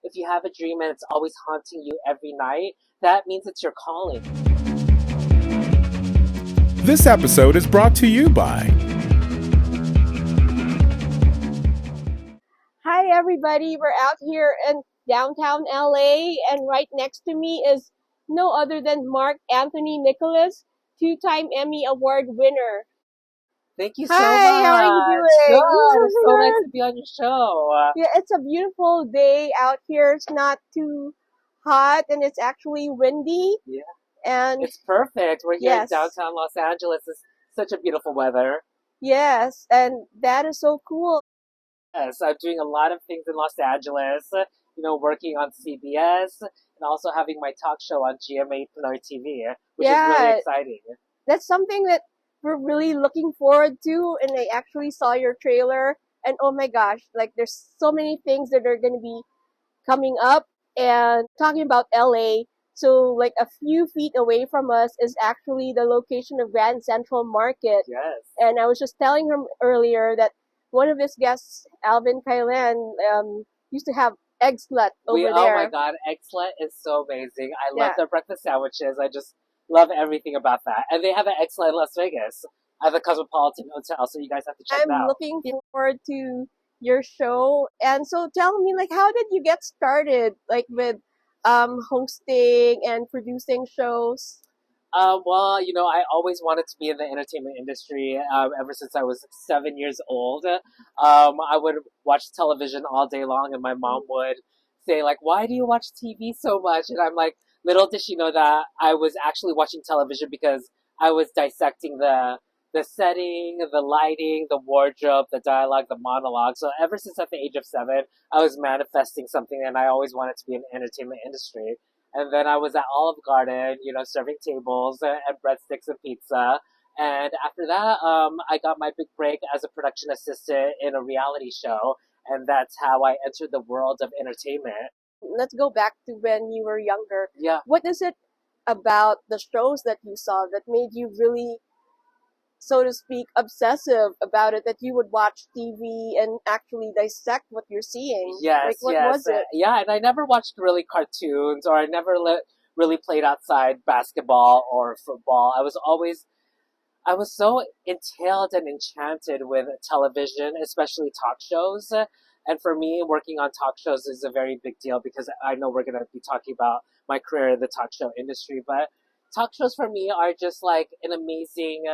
if you have a dream and it's always haunting you every night, that means it's your calling. This episode is brought to you by... Hi, everybody. We're out here in downtown LA, and right next to me is no other than Marc Anthony Nicolas, two-time Emmy Award winner. Thank you so Hi, much. how are you doing? Good. It's so nice to be on your show. Yeah, it's a beautiful day out here. It's not too hot, and it's actually windy. Yeah. And It's perfect. We're here in yes, downtown Los Angeles. It's such a beautiful weather. yes, and that is so cool. Yes, I'm doing a lot of things in Los Angeles, working on CBS and also having my talk show on GMA Pinoy TV, which is really Yeah, exciting. that's something that we're really looking forward to, and I actually saw your trailer, and oh my gosh, like there's so many things that are going to be coming up. And talking about LA, so like a few feet away from us is actually the location of Grand Central Market. Yes. And I was just telling him earlier that one of his guests, Alvin Kailan, used to have egg slut over Oh there. my God, Excellent is so amazing. I love Yeah. their breakfast sandwiches. I just love everything about that. And they have an Excellent in Las Vegas at the Cosmopolitan Hotel, so you guys have to check it I'm out. looking forward to your show. And so tell me, like, how did you get started, like, with hosting and producing shows? I always wanted to be in the entertainment industry ever since I was 7 years old. I would watch television all day long, and my mom would say, like, why do you watch TV so much? And I'm like, little did she know that I was actually watching television because I was dissecting the setting, the lighting, the wardrobe, the dialogue, the monologue. So ever since at the age of 7, I was manifesting something, and I always wanted to be in the entertainment industry. And then I was at Olive Garden, serving tables and breadsticks and pizza. And after that, I got my big break as a production assistant in a reality show. And that's how I entered the world of entertainment. Let's go back to when you were younger. Yeah. What is it about the shows that you saw that made you really, so to speak, obsessive about it, that you would watch TV and actually dissect what you're seeing? Yes, Like, what yes. was it? Yeah, and I never watched really cartoons, or I never really played outside basketball or football. I was so entailed and enchanted with television, especially talk shows. And for me, working on talk shows is a very big deal because I know we're going to be talking about my career in the talk show industry. But talk shows for me are just like an amazing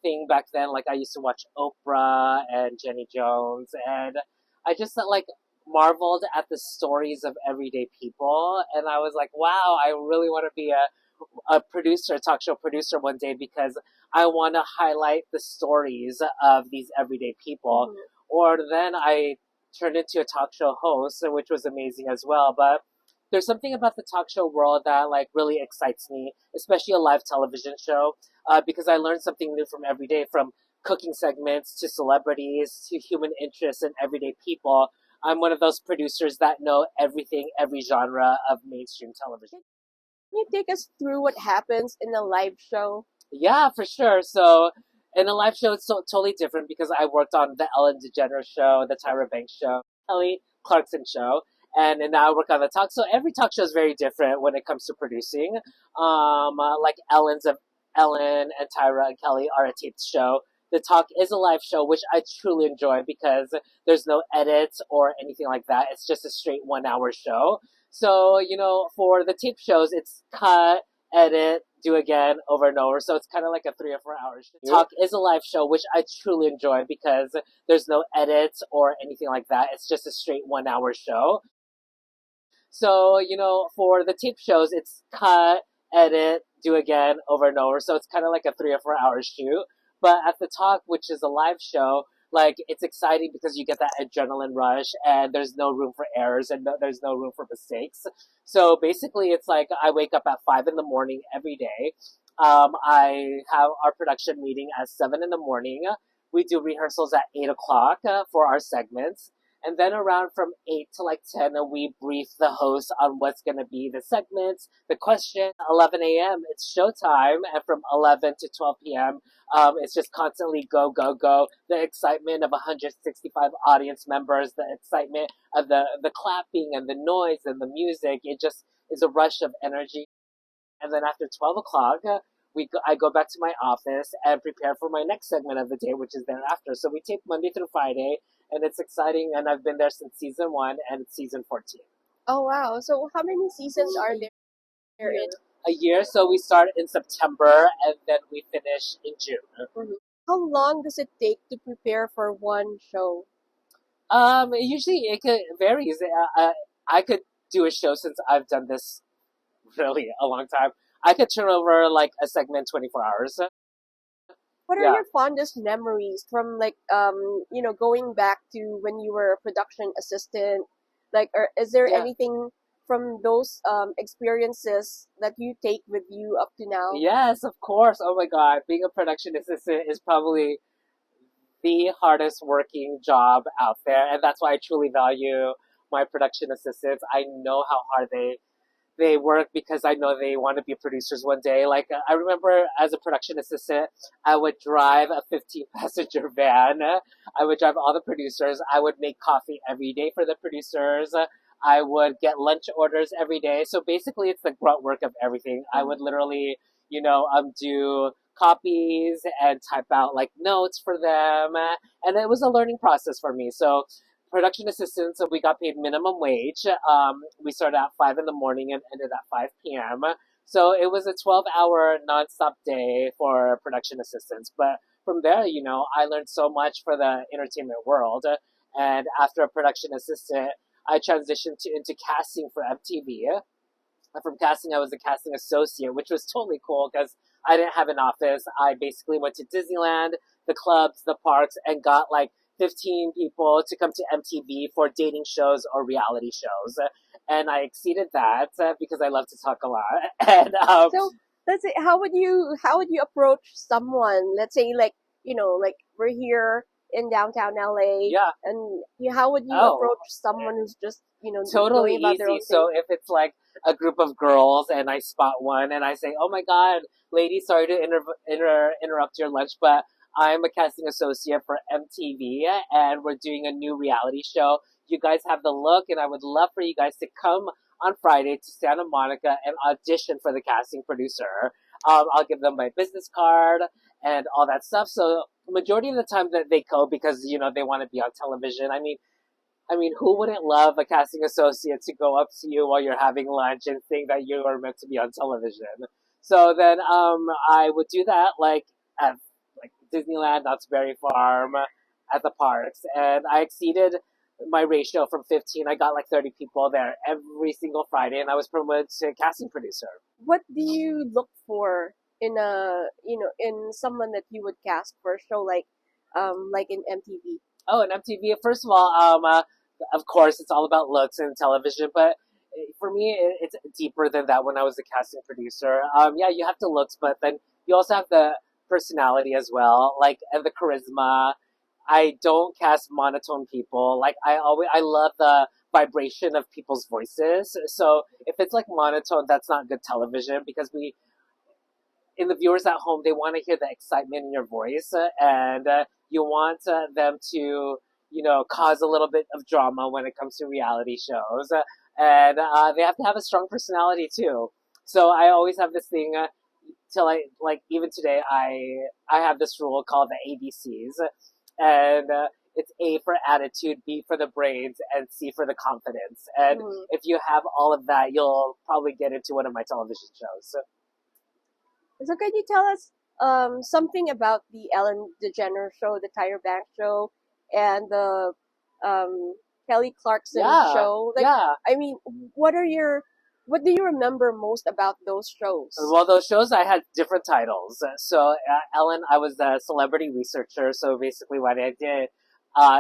thing back then. Like I used to watch Oprah and Jenny Jones, and I just like marveled at the stories of everyday people. And I was like, wow, I really want to be a producer, a talk show producer one day because I want to highlight the stories of these everyday people. Mhm. Or then I turned into a talk show host, which was amazing as well. But there's something about the talk show world that like really excites me, especially a live television show, because I learned something new from every day, from cooking segments to celebrities to human interests and everyday people. I'm one of those producers that know everything, every genre of mainstream television. Can you take us through what happens in a live show? Yeah, for sure. So in a live show, it's totally different because I worked on the Ellen DeGeneres show, the Tyra Banks show, Kelly Clarkson show, and now I work on the talk. So every talk show is very different when it comes to producing. Like Ellen and Tyra and Kelly are a taped show. The talk is a live show, which I truly enjoy because there's no edits or anything like that. It's just a straight 1 hour show. So, for the tape shows, it's cut, edit, do again, over and over. So it's kind of like a 3 or 4 hour show. Talk is a live show, which I truly enjoy because there's no edits or anything like that. It's just a straight 1 hour show. So, for the tape shows, it's cut, edit, do again, over and over. So it's kind of like a 3 or 4 hour shoot. But at the talk, which is a live show, like it's exciting because you get that adrenaline rush and there's no room for errors and there's no room for mistakes. So basically, it's like I wake up at 5 in the morning every day. I have our production meeting at 7 in the morning. We do rehearsals at 8 o'clock for our segments. And then around from 8 to like 10, we brief the host on what's going to be the segments, the question. 11 a.m., it's showtime. And from 11 to 12 p.m., it's just constantly go, go, go. The excitement of 165 audience members, the excitement of the clapping and the noise and the music. It just is a rush of energy. And then after 12 o'clock, I go back to my office and prepare for my next segment of the day, which is thereafter. So we tape Monday through Friday, and it's exciting. And I've been there since season 1, and it's season 14. Oh wow! So how many seasons are there in? A year, so we start in September, and then we finish in June. Mhm. How long does it take to prepare for one show? Usually it varies. I could do a show since I've done this really a long time. I could turn over like a segment 24 hours. What are Yeah. your fondest memories from like going back to when you were a production assistant? Like, is there Yeah. anything from those experiences that you take with you up to now? Yes, of course. Oh my God. Being a production assistant is probably the hardest working job out there. And that's why I truly value my production assistants. I know how hard they work because I know they want to be producers one day. Like, I remember as a production assistant, I would drive a 15 passenger van. I would drive all the producers. I would make coffee every day for the producers. I would get lunch orders every day. So basically, it's the grunt work of everything. I would literally, do copies and type out like notes for them. And it was a learning process for me. So production assistants, so we got paid minimum wage. We started at 5 in the morning and ended at 5 p.m. So it was a 12-hour nonstop day for production assistants. But from there, I learned so much for the entertainment world. And after a production assistant, I transitioned into casting for MTV. And from casting, I was a casting associate, which was totally cool because I didn't have an office. I basically went to Disneyland, the clubs, the parks, and got like 15 people to come to MTV for dating shows or reality shows. And I exceeded that because I love to talk a lot. And So let's say, how would you approach someone? Let's say like we're here in downtown LA, yeah, and how would you Oh. approach someone who's just totally going about their own easy. So thing? if it's like a group of girls and I spot one and I say, "Oh my God, lady, sorry to interrupt your lunch, but I'm a casting associate for MTV and we're doing a new reality show. You guys have the look, and I would love for you guys to come on Friday to Santa Monica and audition for the casting producer. I'll give them my business card and all that stuff." So majority of the time that they go because they want to be on television. I mean, who wouldn't love a casting associate to go up to you while you're having lunch and think that you are meant to be on television? So then, I would do that like at like Disneyland, Knott's Berry Farm, at the parks, and I exceeded my ratio from 15. I got like 30 people there every single Friday, and I was promoted to casting producer. What do you look for in in someone that you would cast for a show like in MTV? Oh, and MTV. First of all, of course, it's all about looks and television, but for me, it's deeper than that. When I was a casting producer, yeah, you have the looks, but then you also have the personality as well, like and the charisma. I don't cast monotone people. Like I love the vibration of people's voices. So if it's like monotone, that's not good television because in the viewers at home, they want to hear the excitement in your voice, and you want them to, cause a little bit of drama when it comes to reality shows, and they have to have a strong personality too. So I always have this thing. Till I like even today, I have this rule called the ABCs, and it's A for attitude, B for the brains, and C for the confidence. And Mm. if you have all of that, you'll probably get into one of my television shows. So can you tell us something about the Ellen DeGeneres show, the Tyra Banks show, and the Kelly Clarkson Yeah, show? Like, yeah. I mean, what do you remember most about those shows? Well, those shows I had different titles. So Ellen, I was a celebrity researcher. So basically, what I did,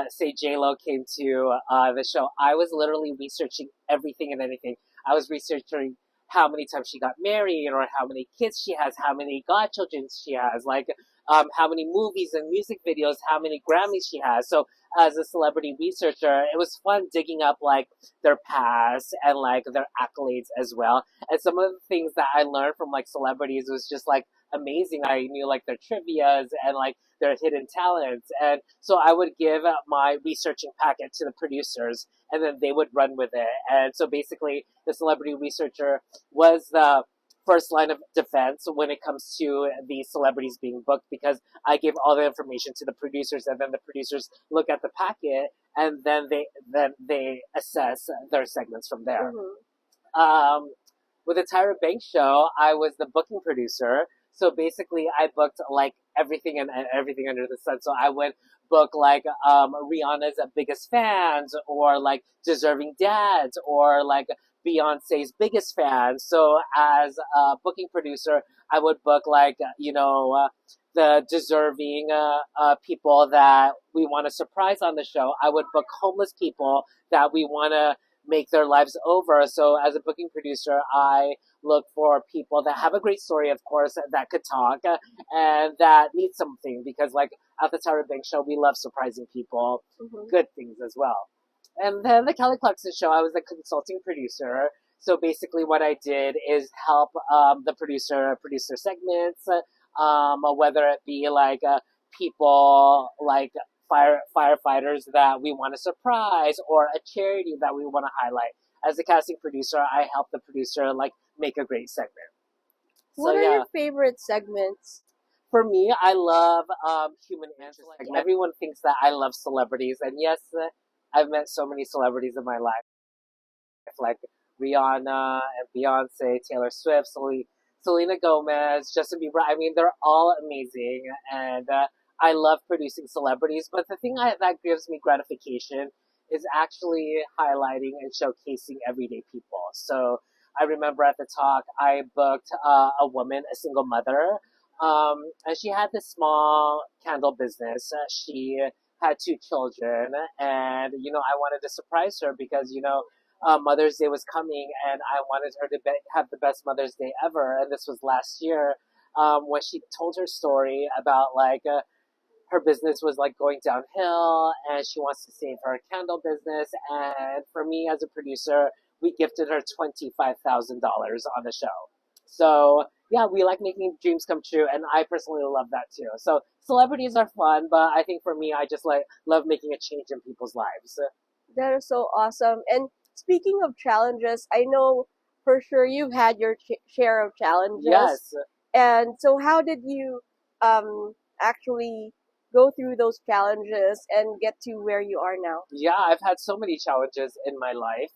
say J Lo came to the show, I was literally researching everything and anything. I was researching how many times she got married, or how many kids she has, how many godchildren she has, like how many movies and music videos, how many Grammys she has. So as a celebrity researcher, it was fun digging up like their past and like their accolades as well. And some of the things that I learned from like celebrities was just like amazing. I knew like their trivias and like their hidden talents. And so I would give my researching packet to the producers and then they would run with it. And so basically the celebrity researcher was the first line of defense when it comes to the celebrities being booked because I give all the information to the producers and then the producers look at the packet and then they assess their segments from there. With the Tyra Banks show, I was the booking producer. So basically, I booked like everything and everything under the sun. So I would book like Rihanna's biggest fans, or like deserving dads, or like Beyonce's biggest fans. So as a booking producer, I would book like the deserving people that we want to surprise on the show. I would book homeless people that we want to make their lives over. So as a booking producer, I look for people that have a great story, of course, that could talk and that need something because like at the Tyra Banks show, we love surprising people, good things as well. And then the Kelly Clarkson show, I was the consulting producer. So basically what I did is help the producer produce their segments, whether it be like people like firefighters that we want to surprise or a charity that we want to highlight. As a casting producer, I help the producer like make a great segment. What are your favorite segments? For me, I love human answers. Like everyone thinks that I love celebrities, and yes, I've met so many celebrities in my life, like Rihanna and Beyonce, Taylor Swift, Selena Gomez, Justin Bieber. I mean, they're all amazing, and I love producing celebrities. But the thing that gives me gratification is actually highlighting and showcasing everyday people. So I remember at the talk, I booked a woman, a single mother, and she had this small candle business. She had 2 children, and I wanted to surprise her because Mother's Day was coming, and I wanted her to have the best Mother's Day ever. And this was last year when she told her story about like her business was like going downhill, and she wants to save her candle business. And for me as a producer, we gifted her $25,000 on the show. So yeah, we like making dreams come true, and I personally love that too. So celebrities are fun, but I think for me, I just like love making a change in people's lives. That is so awesome. And speaking of challenges, I know for sure you've had your share of challenges. Yes. And so how did you actually go through those challenges and get to where you are now? Yeah, I've had so many challenges in my life.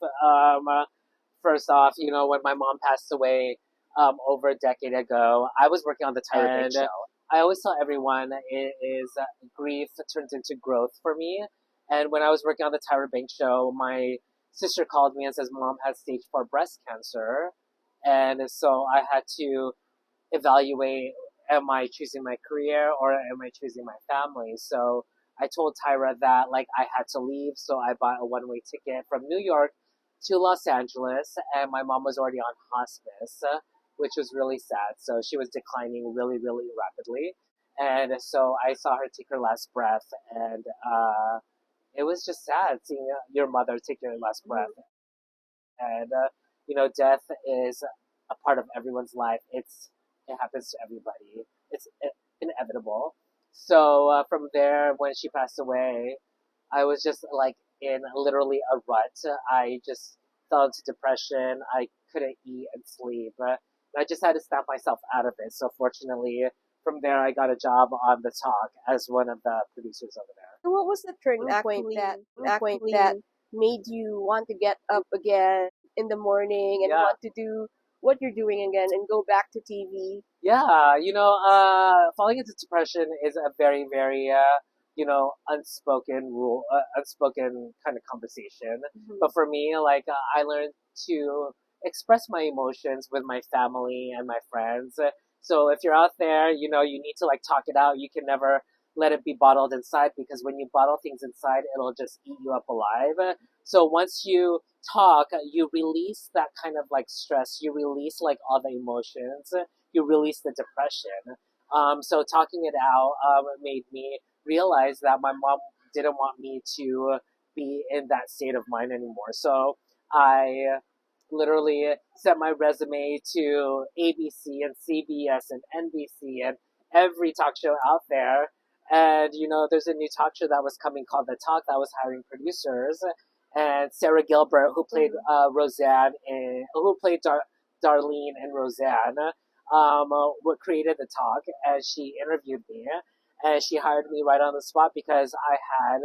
First off, when my mom passed away over a decade ago, I was working on the Tyra Banks show. I always tell everyone it is grief turns into growth for me. And when I was working on the Tyra Banks show, my sister called me and says, Mom has stage 4 breast cancer. And so I had to evaluate, am I choosing my career or am I choosing my family? So I told Tyra that like I had to leave. So I bought a one-way ticket from New York to Los Angeles, and my mom was already on hospice, which was really sad. So she was declining really, really rapidly. And so I saw her take her last breath, and it was just sad seeing your mother take your last breath. And, death is a part of everyone's life. It happens to everybody. It's inevitable. So from there, when she passed away, I was just like in literally a rut. I just fell into depression. I couldn't eat and sleep. I just had to snap myself out of it. So fortunately, from there, I got a job on The Talk as one of the producers over there. So what was the turning point that made you want to get up again in the morning and want to do what you're doing again and go back to TV? Yeah, falling into depression is a very, very, unspoken rule, unspoken kind of conversation. But for me, like, I learned to express my emotions with my family and my friends. So if you're out there, you need to like talk it out. You can never let it be bottled inside, because when you bottle things inside, it'll just eat you up alive. So once you talk, you release that kind of like stress. You release like all the emotions. You release the depression. So talking it out made me realize that my mom didn't want me to be in that state of mind anymore. So I literally sent my resume to ABC and CBS and NBC and every talk show out there. And there's a new talk show that was coming called The Talk that was hiring producers. And Sarah Gilbert, who played Roseanne, who played Darlene and Roseanne, what created The Talk, and she interviewed me, and she hired me right on the spot because I had,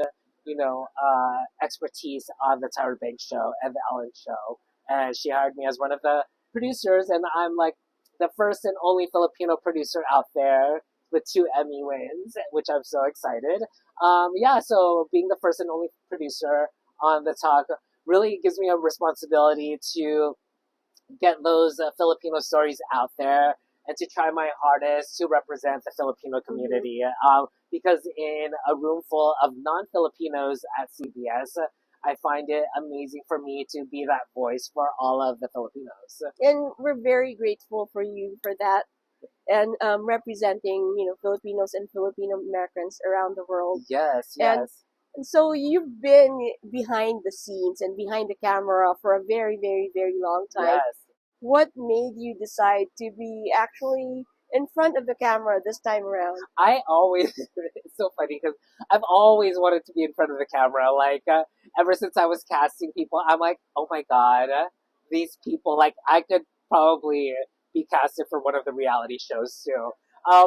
expertise on the Tyra Banks show and the Ellen show, and she hired me as one of the producers, and I'm like the first and only Filipino producer out there with 2 Emmy wins, which I'm so excited. So being the first and only producer on The Talk really gives me a responsibility to get those Filipino stories out there and to try my hardest to represent the Filipino community. Because in a room full of non-Filipinos at CBS, I find it amazing for me to be that voice for all of the Filipinos. And we're very grateful for you for that, and representing Filipinos and Filipino Americans around the world. Yes, And yes. And so you've been behind the scenes and behind the camera for a very, very, very long time. Yes. What made you decide to be actually in front of the camera this time around? I always, it's so funny because I've always wanted to be in front of the camera. Like, ever since I was casting people, I'm like, oh my God, these people, like, I could probably be casted for one of the reality shows too.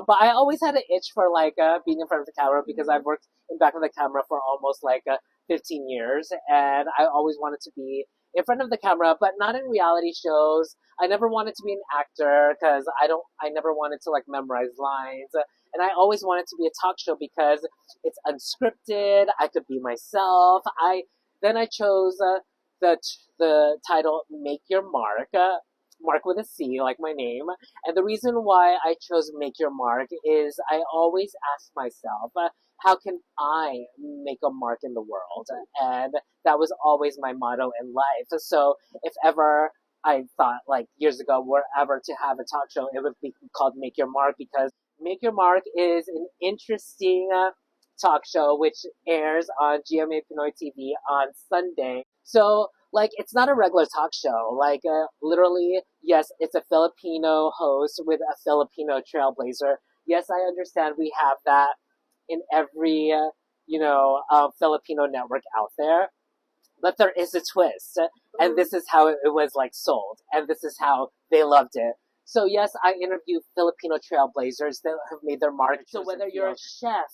But I always had an itch for like being in front of the camera because I've worked in back of the camera for almost like 15 years, and I always wanted to be in front of the camera, but not in reality shows. I never wanted to be an actor because I never wanted to like memorize lines, and I always wanted to be a talk show because it's unscripted. I could be myself. I chose the title "Make Your Marc." Marc with a C, like my name. And the reason why I chose Make Your Marc is I always ask myself, how can I make a mark in the world? And that was always my motto in life. So if ever I thought, like years ago, were ever to have a talk show, it would be called Make Your Marc, because Make Your Marc is an interesting talk show which airs on GMA Pinoy TV on Sunday. So, like, it's not a regular talk show. Like, literally, yes, it's a Filipino host with a Filipino trailblazer. Yes, I understand we have that in every, Filipino network out there. But there is a twist. And this is how it was, like, sold. And this is how they loved it. So, yes, I interview Filipino trailblazers that have made their mark. So whether you're a chef,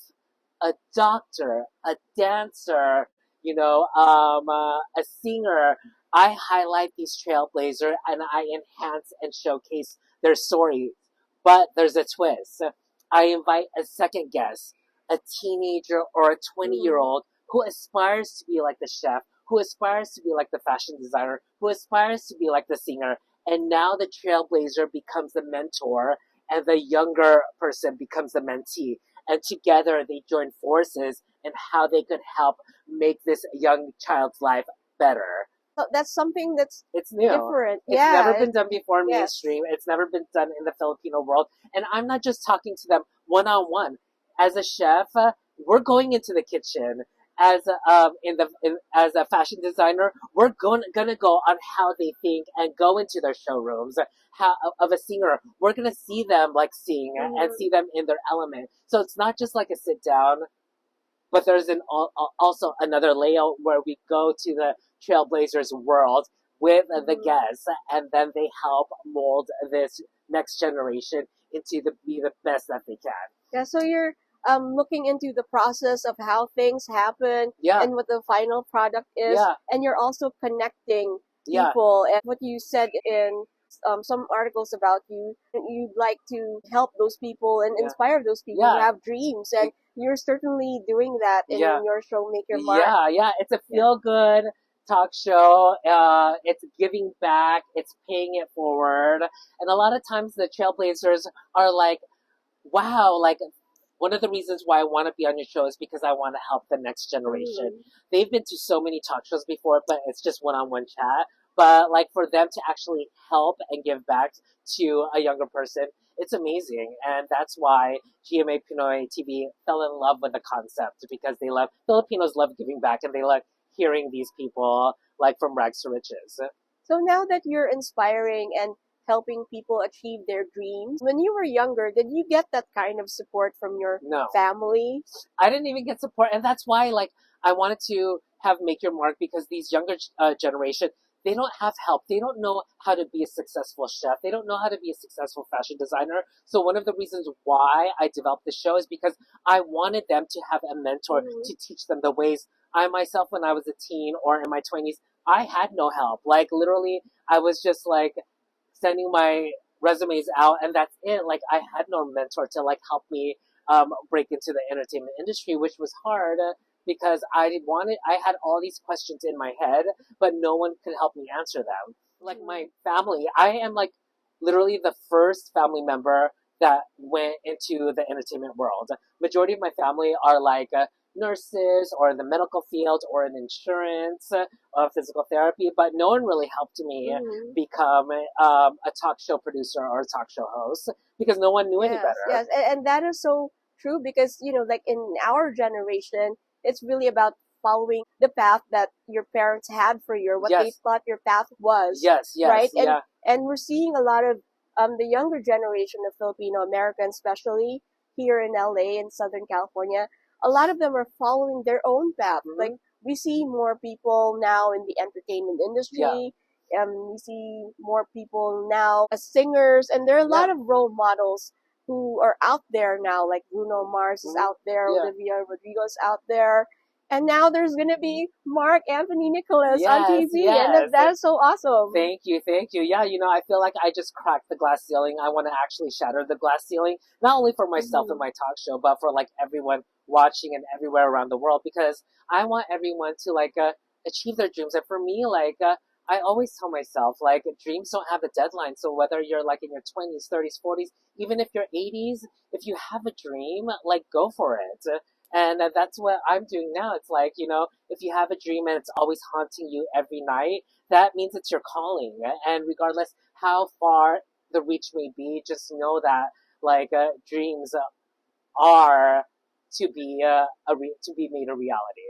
a doctor, a dancer, a singer, I highlight these trailblazers and I enhance and showcase their story. But there's a twist. I invite a second guest, a teenager or a 20-year-old who aspires to be like the chef, who aspires to be like the fashion designer, who aspires to be like the singer. And now the trailblazer becomes the mentor and the younger person becomes the mentee. And together they join forces and how they could help make this young child's life better. So that's something that's It's new. different. It's Yeah. never been done before in Yes. mainstream. It's never been done in the Filipino world. And I'm not just talking to them one-on-one. As a chef, we're going into the kitchen. As as a fashion designer, we're gonna go on how they think and go into their showrooms. How of a singer, we're gonna see them like sing and see them in their element. So it's not just like a sit down, but there's also another layout where we go to the Trailblazers world with the guests, and then they help mold this next generation into be the best that they can. Yeah, so you're looking into the process of how things happen Yeah. and what the final product is, Yeah. and you're also connecting Yeah. people. And what you said in some articles about you, you'd like to help those people and Yeah. inspire those people Yeah. who have dreams, and you're certainly doing that in Yeah. your show, Make Your Marc. Yeah. It's a feel-good talk show. It's giving back. It's paying it forward. And a lot of times the Trailblazers are like, wow, like one of the reasons why I want to be on your show is because I want to help the next generation. They've been to so many talk shows before, but it's just one-on-one chat. But like for them to actually help and give back to a younger person, it's amazing. And that's why GMA Pinoy TV fell in love with the concept, because Filipinos love giving back, and they like hearing these people like from rags to riches. So now that you're inspiring and helping people achieve their dreams, when you were younger, did you get that kind of support from your No. family? I didn't even get support, and that's why like I wanted to have Make Your Mark, because these younger generation, they don't have help. They don't know how to be a successful chef. They don't know how to be a successful fashion designer. So one of the reasons why I developed the show is because I wanted them to have a mentor to teach them the ways. I myself, when I was a teen or in my 20s, I had no help. Like literally, I was just like sending my resumes out, and that's it. Like I had no mentor to like help me break into the entertainment industry, which was hard because I had all these questions in my head, but no one could help me answer them. Like my family, I am like literally the first family member that went into the entertainment world. Majority of my family are like nurses or in the medical field or in insurance or physical therapy, but no one really helped me become a talk show producer or a talk show host, because no one knew any better. Yes, and that is so true, because, you know, like in our generation, it's really about following the path that your parents had for you, or what they thought your path was. Yes, right? yeah. And we're seeing a lot of the younger generation of Filipino Americans, especially here in LA and Southern California. A lot of them are following their own path. Like we see more people now in the entertainment industry. We see more people now as singers, and there are a lot of role models who are out there now, like Bruno Mars is out there, Olivia Rodrigo is out there, and now there's gonna be Marc Anthony Nicolas on TV, and that is so awesome. Thank you. Yeah, you know, I feel like I just cracked the glass ceiling. I want to actually shatter the glass ceiling, not only for myself and my talk show, but for like everyone watching and everywhere around the world, because I want everyone to like achieve their dreams. And for me, like I always tell myself, like, dreams don't have a deadline. So whether you're like in your 20s, 30s, 40s, even if you're 80s, if you have a dream, like, go for it. And that's what I'm doing now. It's like, you know, if you have a dream and it's always haunting you every night, that means it's your calling. And regardless how far the reach may be, just know that, like, dreams are to be to be made a reality,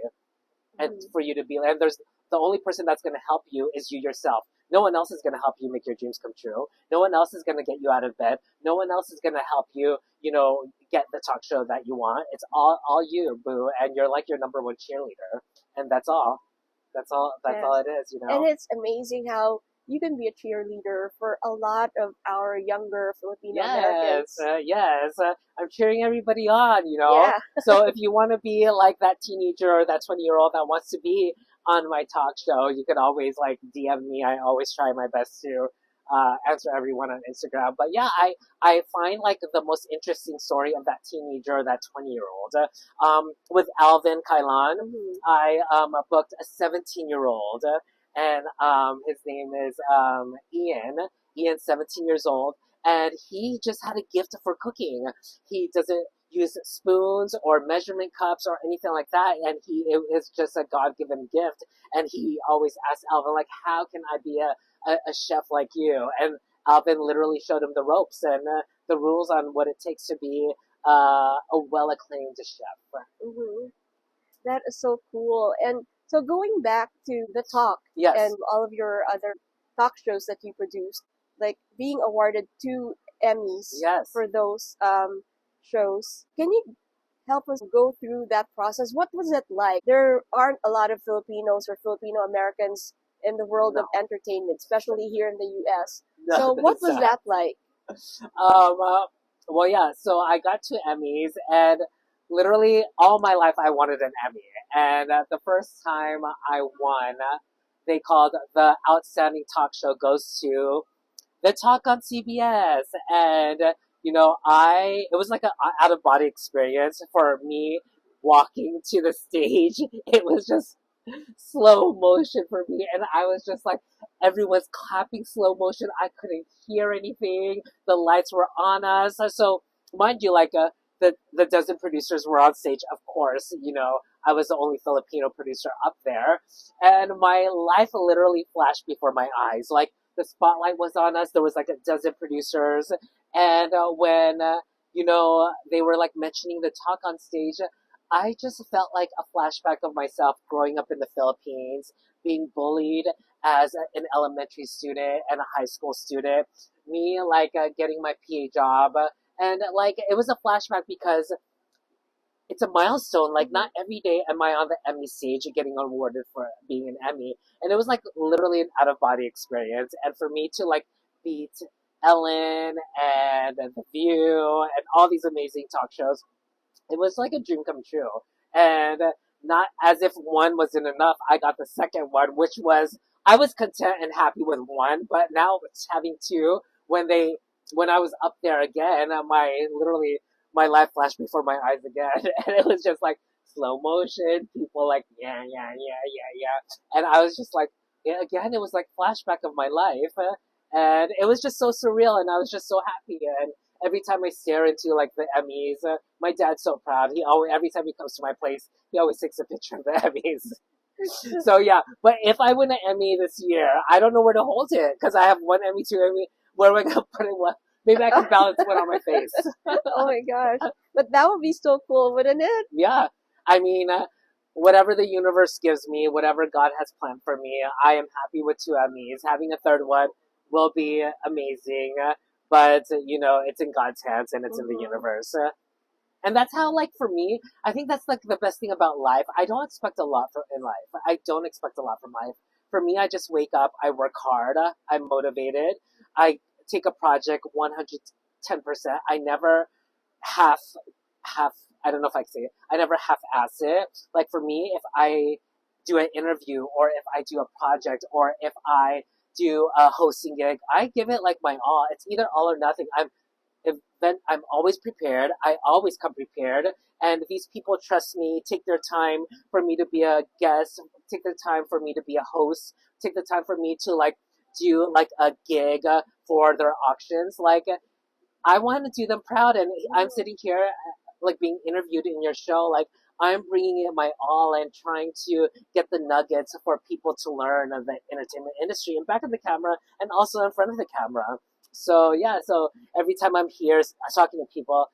and for you to be. And there's the only person that's going to help you is you yourself. No one else is going to help you make your dreams come true. No one else is going to get you out of bed. No one else is going to help you, you know, get the talk show that you want. It's all you, boo, and you're like your number one cheerleader, and that's all. That's all it is, you know. And it's amazing how you can be a cheerleader for a lot of our younger Filipino Americans. Yes. I'm cheering everybody on, you know. Yeah. So if you want to be like that teenager or that 20-year-old that wants to be on my talk show, you can always like DM me. I always try my best to answer everyone on Instagram. But yeah, I find like the most interesting story of that teenager, that 20-year-old. With Alvin Kailan, I booked a 17-year-old, and his name is Ian. Ian's 17 years old, and he just had a gift for cooking. He doesn't use spoons or measurement cups or anything like that, and it is just a God-given gift. And he always asks Alvin, like, how can I be a chef like you? And Alvin literally showed him the ropes and the rules on what it takes to be a well-acclaimed chef. That is so cool. And so going back to the talk and all of your other talk shows that you produced, like being awarded 2 Emmys for those shows, can you help us go through that process? What was it like? There aren't a lot of Filipinos or Filipino Americans in the world of entertainment, especially here in the U.S. So what was that like? Well, yeah, so I got 2 Emmys, and literally all my life I wanted an Emmy. And the first time I won, they called the Outstanding Talk Show goes to The Talk on CBS. And, you know, it was like an out-of-body experience for me walking to the stage. It was just slow motion for me, and I was just like, everyone's clapping slow motion. I couldn't hear anything. The lights were on us. So mind you, like the dozen producers were on stage. Of course, I was the only Filipino producer up there, and my life literally flashed before my eyes. Like the spotlight was on us. There was like a dozen producers, and when they were like mentioning the talk on stage, I just felt like a flashback of myself growing up in the Philippines, being bullied as an elementary student and a high school student. Me like getting my PA job, and like it was a flashback because it's a milestone. Like not every day am I on the Emmy stage and getting awarded for being an Emmy, and it was like literally an out of body experience. And for me to like beat Ellen and The View and all these amazing talk shows, it was like a dream come true. And not as if one wasn't enough, I got the second one, which was I was content and happy with one, but now having two when I was up there again, my life flashed before my eyes again, and it was just like slow motion, people like yeah yeah yeah yeah yeah, and I was just like yeah, again, it was like flashback of my life, and it was just so surreal, and I was just so happy, and every time I stare into like the Emmys, my dad's so proud. He always every time he comes to my place, he always takes a picture of the Emmys. So yeah, but if I win an Emmy this year, I don't know where to hold it because I have one Emmy, two Emmy. Where am I gonna put it? What? Maybe I can balance one on my face. Oh my gosh. But that would be so cool, wouldn't it? Yeah, I mean, whatever the universe gives me, whatever God has planned for me, I am happy with two Emmys. Having a third one will be amazing, but it's in God's hands and it's in the universe. And that's how, like, for me, I think that's like the best thing about life. I don't expect a lot in life. I don't expect a lot from life. For me, I just wake up, I work hard, I'm motivated, I take a project 110%. I never half half. I don't know if I can say it. I never half-ass it. Like for me, if I do an interview or if I do a project or if I do a hosting gig, I give it like my all. It's either all or nothing. I'm always prepared. I always come prepared. And these people trust me, take their time for me to be a guest, take their time for me to be a host, take the time for me to like do like a gig for their auctions. Like I want to do them proud, and I'm sitting here like being interviewed in your show. Like I'm bringing it my all and trying to get the nuggets for people to learn of the entertainment industry and back of the camera and also in front of the camera. So yeah, so every time I'm here talking to people,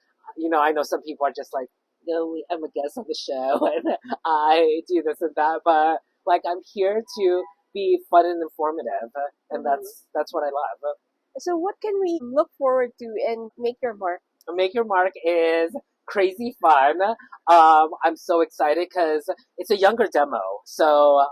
I know some people are just like, I'm a guest on the show and I do this and that, but like I'm here to be fun and informative, and that's what I love. So what can we look forward to in Make Your Mark? Make Your Mark is crazy fun. I'm so excited because it's a younger demo. So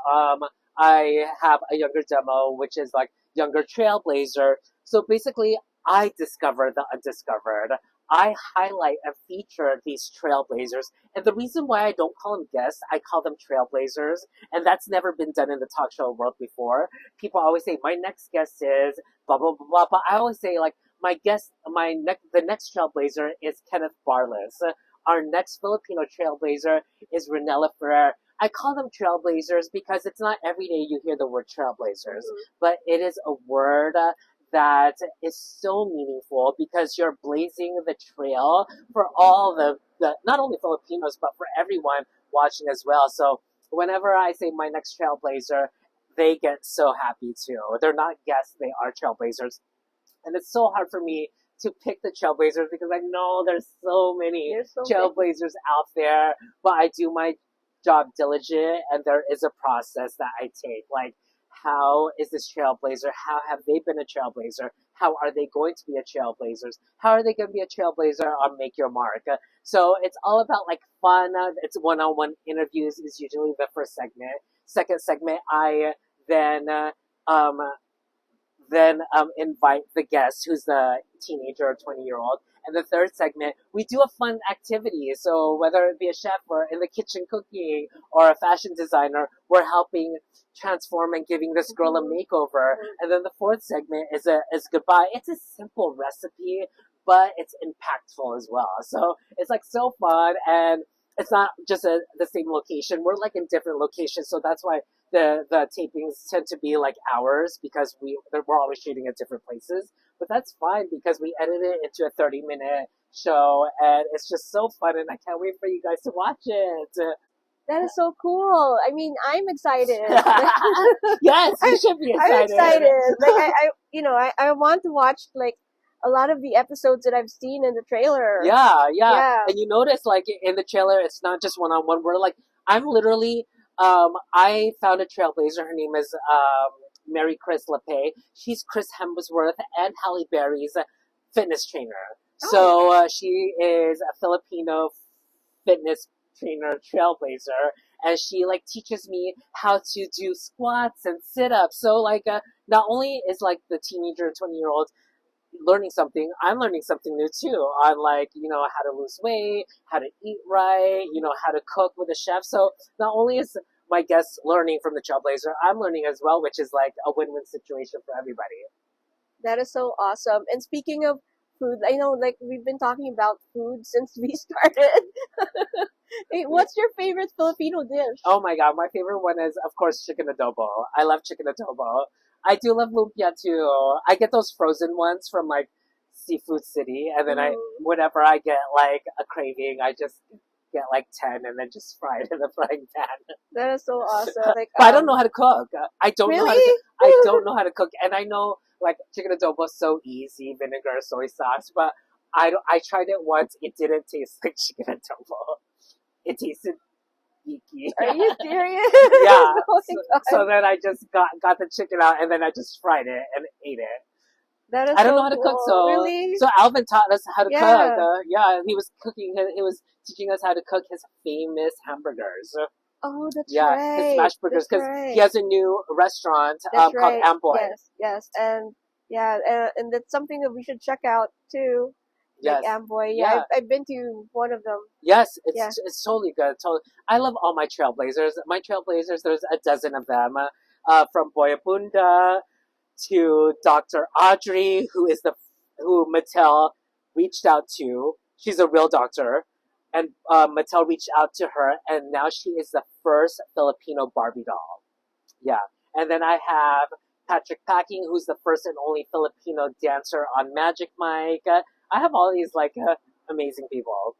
I have a younger demo, which is like younger trailblazer. So basically, I discover the undiscovered. I highlight and feature these trailblazers. And the reason why I don't call them guests, I call them trailblazers. And that's never been done in the talk show world before. People always say, my next guest is blah, blah, blah, blah. But I always say, like, the next trailblazer is Kenneth Barlas. Our next Filipino trailblazer is Renella Ferrer. I call them trailblazers because it's not every day you hear the word trailblazers, but it is a word that is so meaningful because you're blazing the trail for all the not only Filipinos, but for everyone watching as well. So whenever I say my next trailblazer, they get so happy too. They're not guests, they are trailblazers. And it's so hard for me to pick the trailblazers because I know there's so many trailblazers out there, but I do my job diligent and there is a process that I take. Like, how is this trailblazer? How have they been a trailblazer? How are they going to be a trailblazers? How are they going to be a trailblazer on Make Your Mark? So it's all about like fun. It's one-on-one interviews is usually the first segment. Second segment, I then invite the guest who's the teenager or 20-year-old. And the third segment, we do a fun activity. So whether it be a chef or in the kitchen cooking or a fashion designer, we're helping transform and giving this girl a makeover. And then the fourth segment is goodbye. It's a simple recipe, but it's impactful as well. So it's like so fun, and it's not just the same location. We're like in different locations, so that's why the tapings tend to be like hours because we're always shooting at different places. But that's fine because we edit it into a 30-minute show, and it's just so fun, and I can't wait for you guys to watch it. That is so cool. I mean, I'm excited. Yes, you should be I'm excited. excited. Like I want to watch like a lot of the episodes that I've seen in the trailer. Yeah. And you notice, like, in the trailer, it's not just one-on-one. We're like, I'm literally, I found a trailblazer. Her name is Mary Chris LePay. She's Chris Hemsworth and Halle Berry's fitness trainer. So she is a Filipino fitness trainer trailblazer, and she like teaches me how to do squats and sit-ups. So like not only is like the teenager 20-year-old learning something, I'm learning something new too on, like, you know, how to lose weight, how to eat right, you know, how to cook with a chef. So not only is my guest learning from the trailblazer, I'm learning as well, which is like a win-win situation for everybody. That is so awesome. And speaking of food, I know like we've been talking about food since we started. Hey, what's your favorite Filipino dish? Oh my god, my favorite one is, of course, chicken adobo. I love chicken adobo. I do love lumpia too. I get those frozen ones from like Seafood City, and then whenever I get like a craving, I just get like 10 and then just fry it in the frying pan. That is so awesome. Like, But I don't know how to cook. I don't know how to really? I don't know how to cook, and I know like chicken adobo is so easy, vinegar, soy sauce, but I tried it once. It didn't taste like chicken adobo. It tasted icky. Are you serious? Yeah. Oh my God. So then I just got the chicken out, and then I just fried it and ate it. That is I don't so know how to cook, cool. so Really? so Alvin taught us how to Yeah. cook. Yeah, he was cooking. He was teaching us how to cook his famous hamburgers. Oh, that's Yeah, right. his smash burgers, That's because right. he has a new restaurant That's called right. Amboy. Yes, and yeah, and that's something that we should check out too. Like Yes. Amboy. Yeah. Yeah, I've been to one of them. Yes, Yeah. it's totally good. Totally. I love all my trailblazers. My trailblazers, there's a dozen of them. From Boyabunda to Dr. Audrey, who Mattel reached out to. She's a real doctor, and Mattel reached out to her, and now she is the first Filipino Barbie doll. Yeah, and then I have Patrick Packing, who's the first and only Filipino dancer on Magic Mike. I have all these like amazing people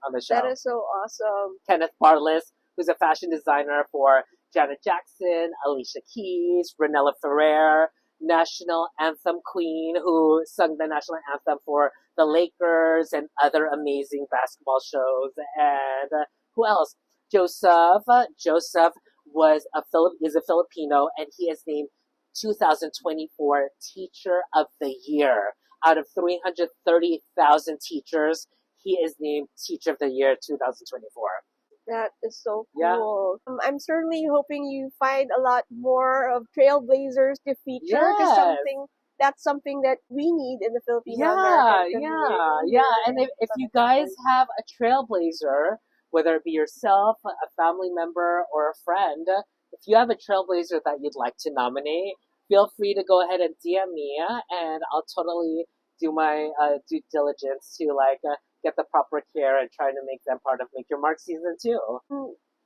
on the show. That is so awesome. Kenneth Barles, who's a fashion designer for Janet Jackson, Alicia Keys, Renella Ferrer, national anthem queen who sung the national anthem for the Lakers and other amazing basketball shows. And who else? Joseph. Joseph is a Filipino, and he is named 2024 Teacher of the Year. Out of 330,000 teachers, he is named Teacher of the Year 2024. That is so Yeah. cool. I'm certainly hoping you find a lot more of trailblazers to feature. 'Cause Yes. that's something that we need in the Filipino Yeah, American yeah, community. yeah. And if you guys have a trailblazer, whether it be yourself, a family member, or a friend, if you have a trailblazer that you'd like to nominate, feel free to go ahead and DM me, and I'll totally do my due diligence to like get the proper care and try to make them part of Make Your Mark season 2.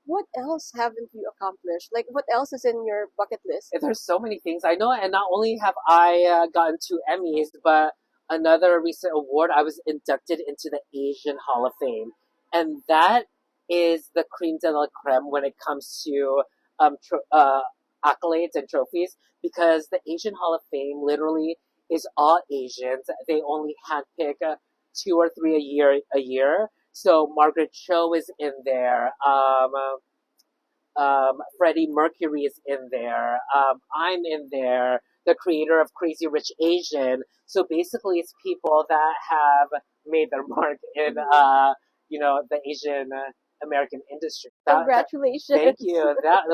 What else haven't you accomplished? Like, what else is in your bucket list? There's so many things I know, and not only have I gotten 2 Emmys, but another recent award, I was inducted into the Asian Hall of Fame, and that is the cream de la creme when it comes to accolades and trophies, because the Asian Hall of Fame literally is all Asians. They only handpick 2 or 3 a year. So Margaret Cho is in there. Freddie Mercury is in there. I'm in there. The creator of Crazy Rich Asian. So basically, it's people that have made their mark in, the Asian American industry. Congratulations. Thank you. That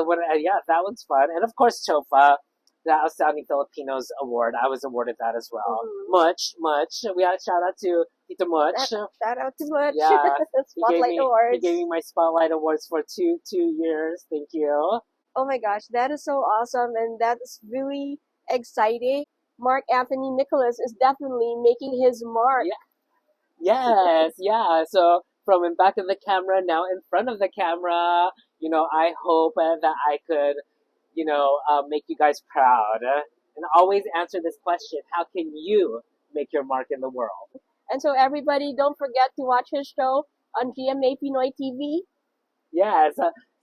one's fun. And of course, TOFA, the Outstanding Filipinos Award. I was awarded that as well. Much. We got a shout out to Tito Much. Shout out to Much. Yeah. Spotlight Awards. He gave me my Spotlight Awards for two years. Thank you. Oh my gosh, that is so awesome, and that is really exciting. Marc Anthony Nicolas is definitely making his mark. Yes, yeah. So from in back of the camera, now in front of the camera, I hope that I could, make you guys proud. And always answer this question: how can you make your mark in the world? And so everybody, don't forget to watch his show on GMA Pinoy TV. Yes,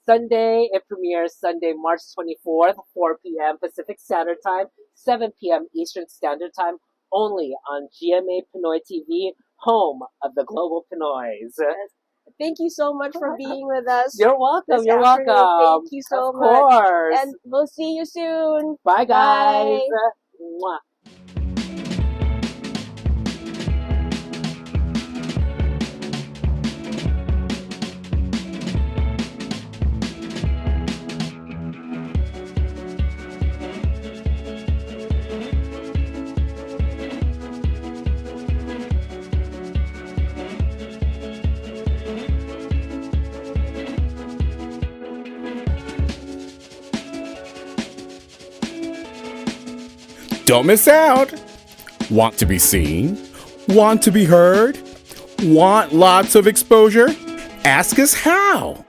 Sunday, it premieres Sunday, March 24th, 4 p.m. Pacific Standard Time, 7 p.m. Eastern Standard Time, only on GMA Pinoy TV, home of the Global Pinoys. Yes. Thank you so much for being with us. You're welcome. this You're afternoon. welcome. Thank you so of much. course. And we'll see you soon. Bye, guys. Bye. Mwah. Don't miss out. Want to be seen? Want to be heard? Want lots of exposure? Ask us how.